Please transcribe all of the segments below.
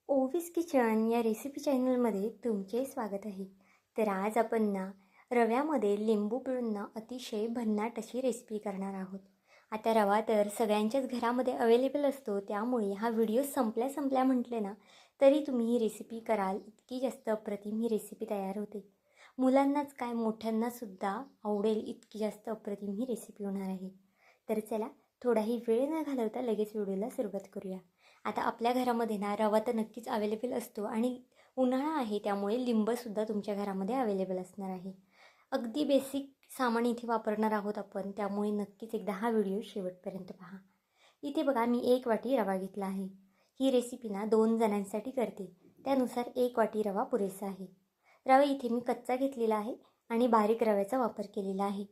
ओवीस kitchen या recipe चॅनलमध्ये तुमचे स्वागत आहे. तर आज आपण ना रव्यामध्ये लिंबू पिळून ना अतिशय भन्नाट अशी रेसिपी करणार आहोत. आता रवा तर सगळ्यांच्याच घरामध्ये अवेलेबल असतो, त्यामुळे हा व्हिडिओ संपल्या म्हटले ना तरी तुम्ही ही रेसिपी कराल, इतकी जास्त अप्रतिम ही रेसिपी तयार होते. मुलांनाच काय मोठ्यांनासुद्धा आवडेल इतकी जास्त अप्रतिम ही रेसिपी होणार आहे. तर चला, थोडाही वेळ न घालवता लगेच व्हिडिओला सुरुवात करूया. आता आपल्या घरामध्ये ना रवा तर नक्कीच अवेलेबल असतो आणि उन्हाळा आहे, त्यामुळे लिंबसुद्धा तुमच्या घरामध्ये अवेलेबल असणार आहे. अगदी बेसिक सामान इथे वापरणार आहोत आपण, त्यामुळे नक्कीच एकदा हा व्हिडिओ शेवटपर्यंत पहा. इथे बघा, मी 1 वाटी रवा घेतला आहे. ही रेसिपी ना 2 जणांसाठी करते, त्यानुसार 1 वाटी रवा पुरेसा आहे. रवा इथे मी कच्चा घेतलेला आहे आणि बारीक रव्याचा वापर केलेला आहे.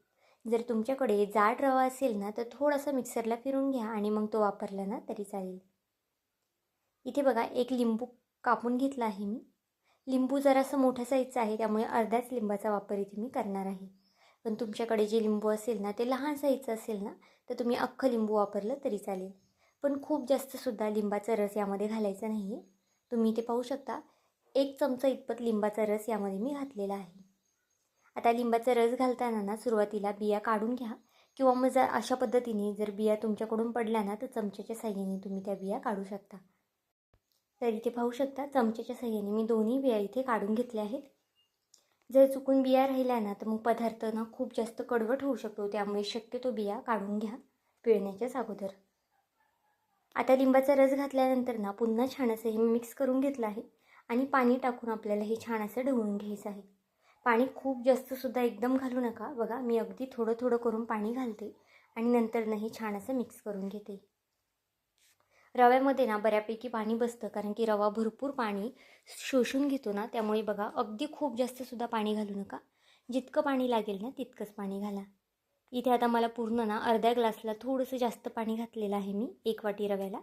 जर तुमच्याकडे जाड रवा असेल ना तर थोडासा मिक्सरला फिरून घ्या आणि मग तो वापरला ना तरी चालेल. इथे बघा, 1 लिंबू कापून घेतला आहे मी. लिंबू जरासं मोठ्या साईजचा आहे, त्यामुळे अर्ध्याच लिंबाचा वापर इथे मी करणार आहे. पण तुमच्याकडे जे लिंबू असेल ना ते लहान साईजचं असेल ना तर तुम्ही अख्खं लिंबू वापरलं तरी चालेल. पण खूप जास्तसुद्धा लिंबाचा रस यामध्ये घालायचा नाही आहे. तुम्ही इथे पाहू शकता, 1 चमचा इतपत लिंबाचा रस यामध्ये मी घातलेला आहे. आता लिंबाचा रस घालताना ना सुरुवातीला बिया काढून घ्या, किंवा मग जर अशा पद्धतीने जर बिया तुमच्याकडून पडल्या ना तर चमच्याच्या साहाय्याने तुम्ही त्या बिया काढू शकता. तर इथे पाहू शकता, चमच्याच्या साहाय्याने मी दोन्ही बिया इथे काढून घेतल्या आहेत. जर चुकून बिया राहिल्या ना तर मग पदार्थ ना खूप जास्त कडवट होऊ शकतो, त्यामुळे शक्यतो बिया काढून घ्या पिळण्याच्याच अगोदर. आता लिंबाचा रस घातल्यानंतर ना पुन्हा छान असं हे मिक्स करून घेतलं आहे आणि पाणी टाकून आपल्याला हे छान असं ढवळून घ्यायचं आहे. पाणी खूप जास्तसुद्धा एकदम घालू नका. बघा, मी अगदी थोडं थोडं करून पाणी घालते आणि नंतर ना हे छान असं मिक्स करून घेते. रव्यामध्ये ना बऱ्यापैकी पाणी बसतं, कारण की रवा भरपूर पाणी शोषून घेतो ना, त्यामुळे बघा अगदी खूप जास्तसुद्धा पाणी घालू नका. जितकं पाणी लागेल ना तितकंच पाणी घाला. इथे आता मला पूर्ण ना अर्ध्या ग्लासला थोडंसं जास्त पाणी घातलेलं आहे मी 1 वाटी रव्याला.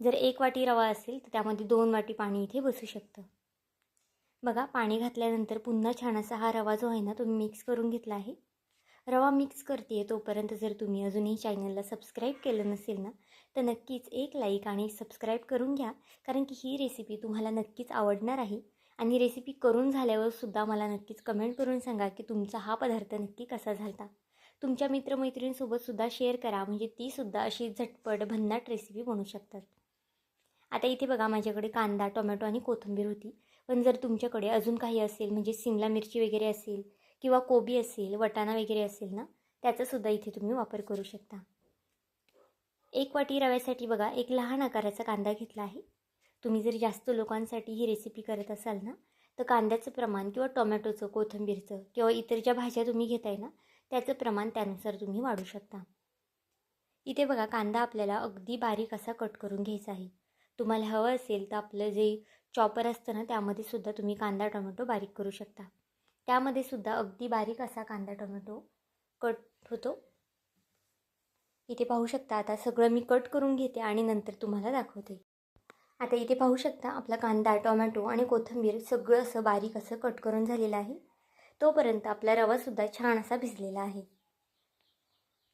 जर 1 वाटी रवा असेल तर त्यामध्ये 2 वाटी पाणी इथे बसू शकतं. बघा, पाणी घातल्यानंतर पुन्हा छान असा हा रवा जो आहे ना तो मिक्स करून घेतला आहे. रवा मिक्स करते तोपर्यंत जर तुम्ही अजूनही चॅनलला सबस्क्राईब केलं नसेल ना तर नक्कीच एक लाईक आणि सबस्क्राईब करून घ्या, कारण की ही रेसिपी तुम्हाला नक्कीच आवडणार आहे. आणि रेसिपी करून झाल्यावर सुद्धा मला नक्कीच कमेंट करून सांगा की तुमचा हा पदार्थ नक्की कसा झाला. तुमच्या मित्रमैत्रिणींसोबतसुद्धा शेअर करा, म्हणजे तीसुद्धा अशी झटपट भन्नाट रेसिपी बनवू शकतात. आता इथे बघा, माझ्याकडे कांदा, टोमॅटो आणि कोथिंबीर होती. पण जर तुमच्याकडे अजून काही असेल, म्हणजे सिमला मिरची वगैरे असेल किंवा कोबी असेल, वटाणा वगैरे असेल ना, त्याचासुद्धा इथे तुम्ही वापर करू शकता. 1 वाटी रव्यासाठी बघा, 1 लहान आकाराचा कांदा घेतला आहे. तुम्ही जर जास्त लोकांसाठी ही रेसिपी करत असाल ना तर कांद्याचं प्रमाण किंवा टोमॅटोचं, कोथिंबीरचं किंवा इतर ज्या भाज्या तुम्ही घेताय ना त्याचं प्रमाण त्यानुसार तुम्ही वाढू शकता. इथे बघा, कांदा आपल्याला अगदी बारीक असा कट करून घ्यायचा आहे. तुम्हाला हवं असेल तर आपलं जे चॉपर असतं ना त्यामध्ये सुद्धा तुम्ही कांदा टोमॅटो बारीक करू शकता. त्यामध्ये सुद्धा अगदी बारीक असा कांदा टोमॅटो कट होतो. इथे पाहू शकता, आता सगळं मी कट करून घेते आणि नंतर तुम्हाला दाखवते. आता इथे पाहू शकता, आपला कांदा, टोमॅटो आणि कोथिंबीर सगळं असं बारीक असं कट करून झालेलं आहे. तोपर्यंत आपला रवासुद्धा छान असा भिजलेला आहे.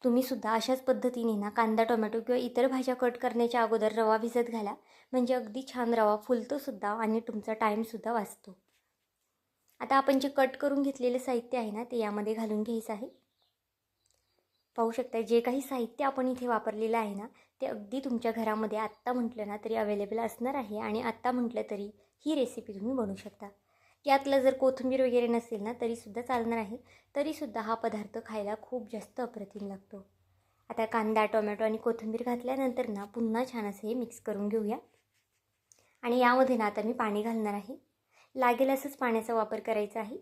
तुम्हीसुद्धा अशाच पद्धतीने ना कांदा, टोमॅटो किंवा इतर भाज्या कट करण्याच्या अगोदर रवा भिजत घाला, म्हणजे अगदी छान रवा फुलतोसुद्धा आणि तुमचा टाईमसुद्धा वाचतो. आता आपण जे कट करून घेतलेलं साहित्य आहे ना ते यामध्ये घालून घ्यायचं आहे. पाहू शकता, जे काही साहित्य आपण इथे वापरलेलं आहे ना ते अगदी तुमच्या घरामध्ये आत्ता म्हटलं ना तरी अवेलेबल असणार आहे, आणि आत्ता म्हटलं तरी ही रेसिपी तुम्ही बनवू शकता. यातलं जर कोथिंबीर वगैरे नसेल ना तरीसुद्धा चालणार आहे, तरीसुद्धा हा पदार्थ खायला खूप जास्त अप्रतिम लागतो. आता कांदा, टोमॅटो आणि कोथिंबीर घातल्यानंतर ना पुन्हा छान असं हे मिक्स करून घेऊया. आणि यामध्ये ना आता मी पाणी घालणार आहे. लागेल असंच पाण्याचा वापर करायचा आहे.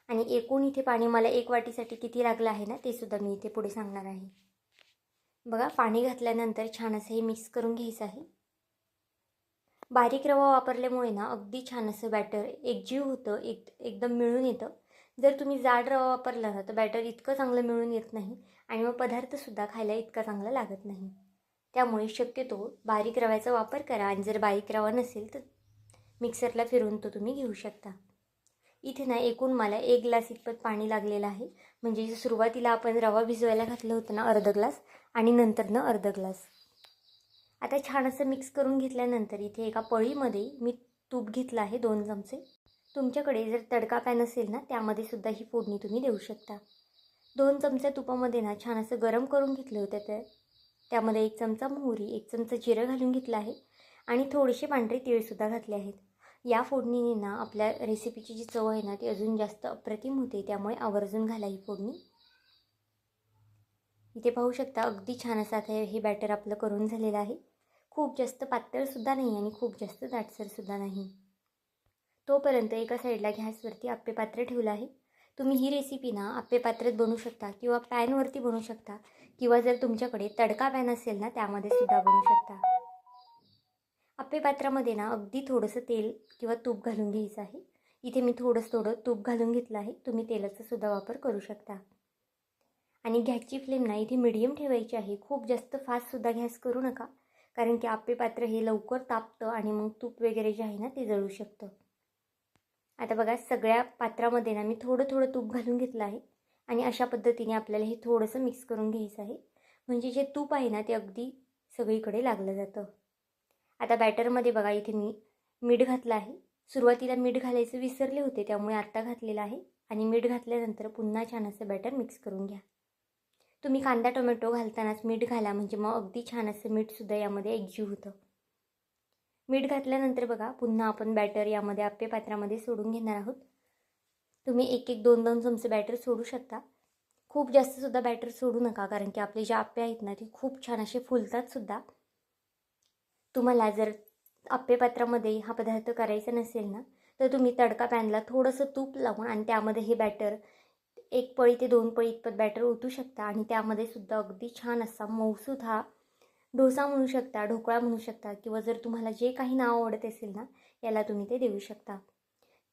आणि एकूण इथे पाणी मला 1 वाटीसाठी किती लागलं आहे ना ते सुद्धा मी इथे पुढे सांगणार आहे. बघा, पाणी घातल्यानंतर छान असं हे मिक्स करून घ्यायचं आहे. बारीक रवा वापरल्यामुळे ना अगदी छान असं बॅटर एकजीव होतं, एकदम मिळून येतं. जर तुम्ही जाड रवा वापरला ना तर बॅटर इतकं चांगलं मिळून येत नाही आणि मग पदार्थसुद्धा खायला इतका चांगला लागत नाही. त्यामुळे शक्यतो बारीक रव्याचा वापर करा, आणि जर बारीक रवा नसेल तर मिक्सरला फिरवून तो तुम्ही घेऊ शकता. इथे ना एकूण मला 1 ग्लास इतपत पाणी लागलेलं आहे, म्हणजे सुरुवातीला आपण रवा भिजवायला घातलं होतं ना अर्धा ग्लास, आणि नंतर अर्धा ग्लास. आता छान असं मिक्स करून घेतल्यानंतर इथे एका पळीमध्ये मी तूप घेतलं आहे 2 चमचे. तुमच्याकडे जर तडका पॅन असेल ना त्यामध्ये सुद्धा ही फोडणी तुम्ही देऊ शकता. 2 चमचे तुपामध्ये ना छान असं गरम करून घेतलं होतं. त्यामध्ये 1 चमचा मोहरी, 1 चमचा जिरं घालून घेतलं आहे आणि थोडेसे पांढरे तीळसुद्धा घातले आहेत. या फोडणीने ना आपल्या रेसिपीची जी चव आहे ना ती अजून जास्त अप्रतिम होते, त्यामुळे आवर्जून घाला ही फोडणी. इथे पाहू शकता अगदी छान असं आता हे बॅटर आपलं करून झालेलं आहे. खूप जास्त पातळसुद्धा नाही आणि खूप जास्त दाटसरसुद्धा नाही. तोपर्यंत एका साईडला गॅसवरती आप्पे पात्र ठेवलं आहे. तुम्ही ही रेसिपी ना आप्पे पात्रात बनवू शकता किंवा पॅनवरती बनवू शकता किंवा जर तुमच्याकडे तडका पॅन असेल ना त्यामध्ये सुद्धा बनवू शकता. आप्पे पात्रामध्ये ना अगदी थोडंसं तेल किंवा तूप घालून घ्यायचं आहे. इथे मी थोडं तूप घालून घेतलं आहे. तुम्ही तेलाचा सुद्धा वापर करू शकता. आणि गॅसची फ्लेम ना इथे मिडियम ठेवायची आहे. खूप जास्त फास्टसुद्धा गॅस करू नका, कारण की आप्पे पात्र हे लवकर तापतं आणि मग तूप वगैरे जे आहे ना ते जळू शकतं. आता बघा सगळ्या पात्रामध्ये ना मी थोडं तूप घालून घेतलं आहे आणि अशा पद्धतीने आपल्याला हे थोडंसं मिक्स करून घ्यायचं आहे. म्हणजे जे तूप आहे ना ते अगदी सगळीकडे लागलं जातं. आता बॅटरमध्ये बघा इथे मी मीठ घातलं आहे. सुरुवातीला मीठ घालायचं विसरले होते, त्यामुळे आत्ता घातलेलं आहे. आणि मीठ घातल्यानंतर पुन्हा छान असं बॅटर मिक्स करून घ्या. तुम्ही कांदा टोमॅटो घालतानाच मीठ घाला, म्हणजे मग अगदी छान असं मीठसुद्धा यामध्ये एकजीव होतं. मीठ घातल्यानंतर बघा पुन्हा आपण बॅटर यामध्ये आप्पे पात्रामध्ये सोडून घेणार आहोत. तुम्ही 1-1, 2-2 चमचे बॅटर सोडू शकता. खूप जास्तसुद्धा बॅटर सोडू नका, कारण की आपले जे आप्पे आहेत ना ते खूप छान असे फुलतातसुद्धा. तुम्हाला जर आप्पे पात्रामध्ये हा पदार्थ करायचा नसेल ना तर तुम्ही तडका पॅनला थोडंसं तूप लावून आणि त्यामध्ये हे बॅटर 1 पळी ते 2 पळी इतपत बॅटर ओतू शकता आणि त्यामध्ये सुद्धा अगदी छान असा मऊसूत हा डोसा म्हणू शकता, ढोकळा म्हणू शकता किंवा जर तुम्हाला जे काही नाव आवडत असेल ना याला तुम्ही ते देऊ शकता.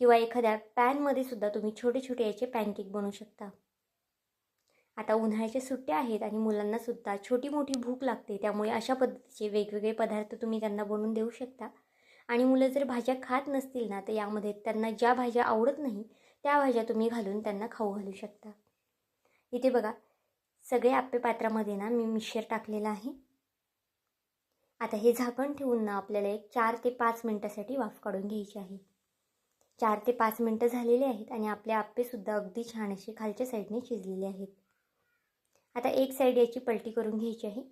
किंवा एखाद्या पॅनमध्ये सुद्धा तुम्ही छोटे छोटे याचे पॅनकेक बनवू शकता. आता उन्हाळ्याच्या सुट्ट्या आहेत आणि मुलांना सुद्धा छोटी मोठी भूक लागते, त्यामुळे अशा पद्धतीचे वेगवेगळे पदार्थ तुम्ही त्यांना बनवून देऊ शकता. आणि मुलं जर भाज्या खात नसतील ना तर यामध्ये त्यांना ज्या भाज्या आवडत नाही त्या भाज्या तुम्ही घालून त्यांना खाऊ घालू शकता. इथे बघा सगळे आप्पे पात्रामध्ये ना मी मिक्सचर टाकलेलं आहे. आता हे झाकण ठेवून ना आपल्याला एक 4 ते 5 मिनटासाठी वाफ काढून घ्यायची आहे. 4 ते 5 मिनटं झालेले आहेत आणि आपले आप्पेसुद्धा अगदी छान असे खालच्या साईडने शिजलेले आहेत. आता एक साईड याची पलटी करून घ्यायची आहे.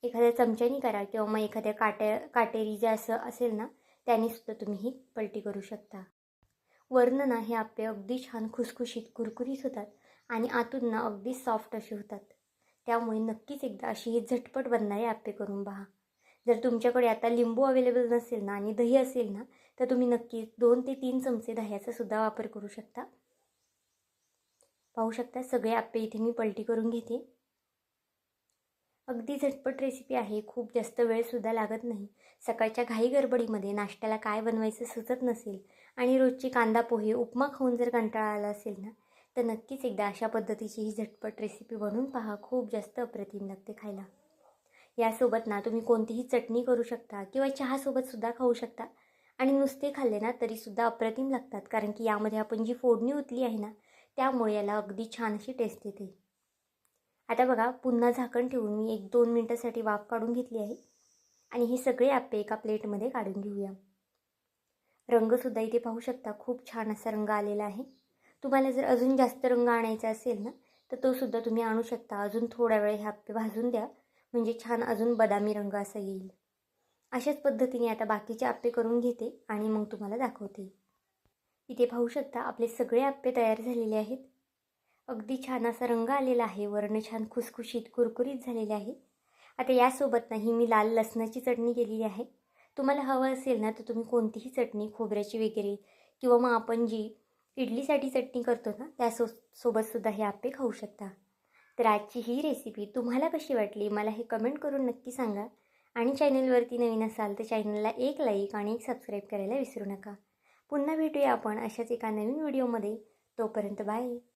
एखाद्या चमच्याने करा किंवा मग एखाद्या काटेरी जे असं असेल ना त्यानेसुद्धा तुम्ही ही पलटी करू शकता. वरनं ना हे आप्पे अगदी छान खुसखुशीत कुरकुरीत होतात आणि आतून ना अगदी सॉफ्ट असे होतात. त्यामुळे नक्कीच एकदा अशी ही झटपट बनणारे आप्पे करून पहा. जर तुमच्याकडे आता लिंबू अवेलेबल नसेल ना आणि दही असेल ना तर तुम्ही नक्कीच 2 ते 3 चमचे दह्याचा सुद्धा वापर करू शकता. पाहू शकता सगळे आप्पे इथे मी पलटी करून घेते. अगदी झटपट रेसिपी आहे, खूप जास्त वेळसुद्धा लागत नाही. सकाळच्या घाई गडबडीमध्ये नाश्त्याला काय बनवायचं सुचत नसेल आणि रोजची कांदा पोहे उपमा खाऊन जर कंटाळा आला असेल ना तर नक्कीच एकदा अशा पद्धतीची ही झटपट रेसिपी बनवून पहा. खूप जास्त अप्रतिम लागते खायला. यासोबत ना तुम्ही कोणतीही चटणी करू शकता किंवा चहासोबतसुद्धा खाऊ शकता आणि नुसते खाल्ले ना तरीसुद्धा अप्रतिम लागतात, कारण की यामध्ये आपण जी फोडणी ओतली आहे ना त्यामुळे याला अगदी छान अशी टेस्ट येते. आता बघा पुन्हा झाकण ठेवून मी 1-2 मिनटासाठी वाफ काढून घेतली आहे आणि हे सगळे आप्पे एका प्लेटमध्ये काढून घेऊया. रंगसुद्धा इथे पाहू शकता खूप छान असा रंग आलेला आहे. तुम्हाला जर अजून जास्त रंग आणायचा असेल ना तर तो सुद्धा तुम्ही आणू शकता. अजून थोडा वेळ हे आप्पे भाजून द्या, म्हणजे छान अजून बदामी रंग असा येईल. अशाच पद्धतीने आता बाकीचे आप्पे करून घेते आणि मग तुम्हाला दाखवते. इथे पाहू शकता आपले सगळे आप्पे तयार झालेले आहेत. अगदी छान असा रंग आलेला आहे. वर्ण छान खुसखुशीत कुरकुरीत झालेले आहे. आता यासोबत नाही मी लाल लसणाची चटणी केलेली आहे. तुम्हाला हवं असेल ना तर तुम्ही कोणतीही चटणी खोबऱ्याची वगैरे किंवा मग आपण जी इडलीसाठी चटणी करतो ना सोबतसुद्धा हे आप्पे खाऊ शकता. तर आजची ही रेसिपी तुम्हाला कशी वाटली मला हे कमेंट करून नक्की सांगा. आणि चॅनलवरती नवीन असाल तर चॅनलला एक लाईक आणि एक सबस्क्राईब करायला विसरू नका. पुन्हा भेटूया आपण अशाच एका नवीन व्हिडिओमध्ये. तोपर्यंत बाय.